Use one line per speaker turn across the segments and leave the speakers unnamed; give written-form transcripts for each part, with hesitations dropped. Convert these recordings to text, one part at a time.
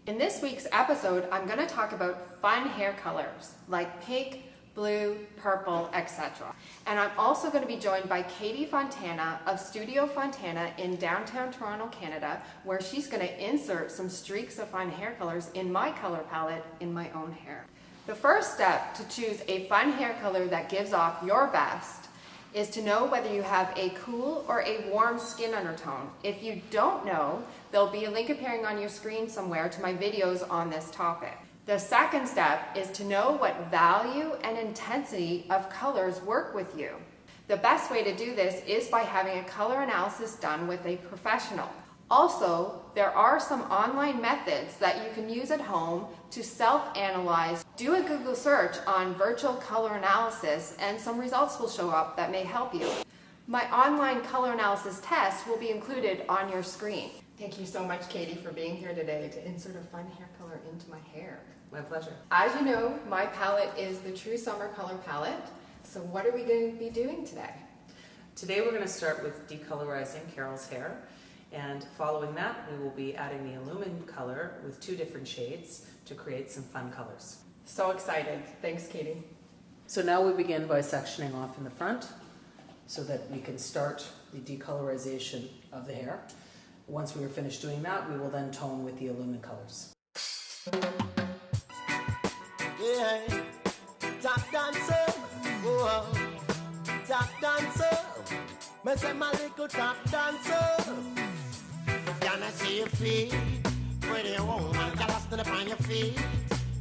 In this week's episode, I'm going to talk about fun hair colors like pink, blue, purple, etc. And I'm also going to be joined by Katie Fontana of Studio Fontana in downtown Toronto, Canada, where she's going to insert some streaks of fun hair colors in my color palette in my own hair. The first step to choose a fun hair color that gives off your best is to know whether you have a cool or a warm skin undertone. If you don't know, there'll be a link appearing on your screen somewhere to my videos on this topic. The second step is to know what value and intensity of colors work with you. The best way to do this is by having a color analysis done with a professional. Also, there are some online methods that you can use at home to self-analyze. Do a Google search on virtual color analysis and some results will show up that may help you. My online color analysis test will be included on your screen. Thank you so much, Katie, for being here today to insert a fun hair color into my hair.
My pleasure.
As you know, my palette is the True Summer Color Palette. So what are we going to be doing today?
Today we're going to start with decolorizing Carol's hair. And following that, we will be adding the Illumin color with 2 different shades to create some fun colors.
So excited. Thanks, Katie.
So now we begin by sectioning off in the front so that we can start the decolorization of the hair. Once we are finished doing that, we will then tone with the Illumin colors.
Yeah, tap dancer, oh, tap dancer, me say my little tap dancer. Can I see your feet, pretty woman? Can I stand up on your feet,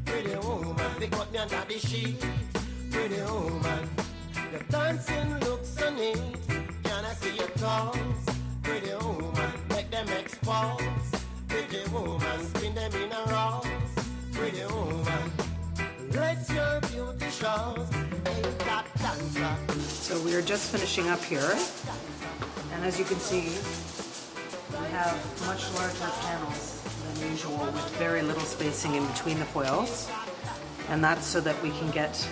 pretty woman? Pick up me under the sheet, pretty woman. Your dancing looks so neat. Can I see your toes, pretty woman? Make them expose, pretty woman. Spin them in a row, pretty woman. Let's your beauty shows, hey, tap dancer.
So we are just finishing up here. And as you can see, we have much larger panels than usual with very little spacing in between the foils. And that's so that we can get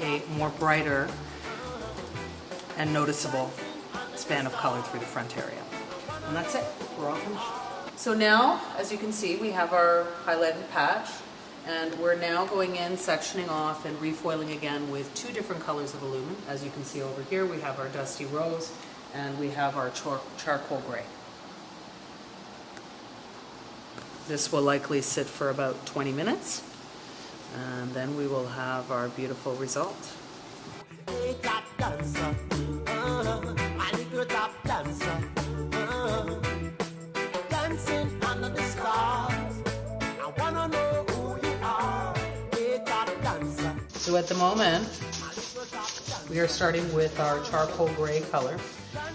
a more brighter and noticeable span of color through the front area. And that's it, we're all finished. So now, as you can see, we have our highlighted patch, and we're now going in, sectioning off and refoiling again with 2 different colors of Illumin. As you can see over here, we have our Dusty Rose and we have our Charcoal Gray. This will likely sit for about 20 minutes, and then we will have our beautiful result.
Hey, tap dancer, my little tap dancer, dancing under the stars. I wanna know who you are. Hey, tap dancer.
So at the moment, we are starting with our Charcoal Gray color,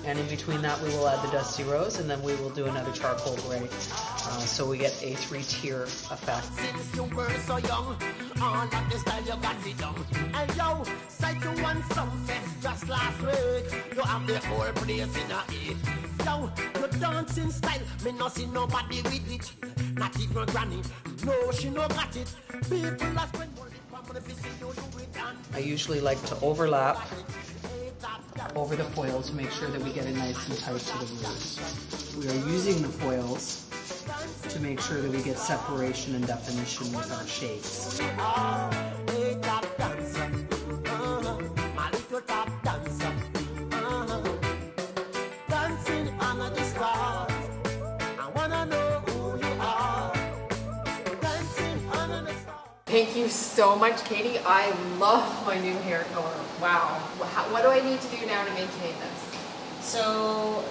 and in between that we will add the Dusty Rose, and then we will do another Charcoal Gray, so we get a 3-tier effect.
Since you were so young, all of the style you got it done. And yo, said you won some fest just last week. You have the whole place in a heat. Yo, your dancing style, me no see nobody with it. Not even granny, no, she no got it. People are spend money on the fish, you do it and
I usually like to overlap over the foil to make sure that we get it nice and tight to the root. We are using the foils to make sure that we get separation and definition with our shades.
hey, tap dancer, my little tap dancer, dancing under the stars. I wanna know who you are, dancing under the stars.
Thank you so much, Katie. I love my new hair color. Wow. What do I need to do now to maintain this?
So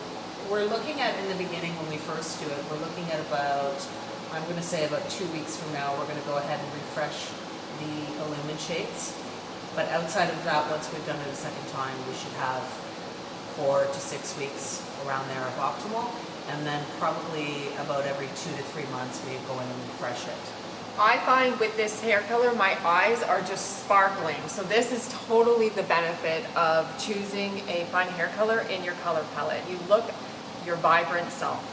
we're looking at, in the beginning when we first do it, we're looking at about, I'm going to say about 2 weeks from now, we're going to go ahead and refresh the Illumin shades. But outside of that, once we've done it a second time, we should have 4 to 6 weeks around there of optimal. And then probably about every 2 to 3 months, we go in and refresh it.
I find with this hair color, my eyes are just sparkling. So this is totally the benefit of choosing a fun hair color in your color palette. You look your vibrant self.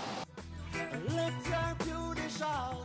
Let your beauty show.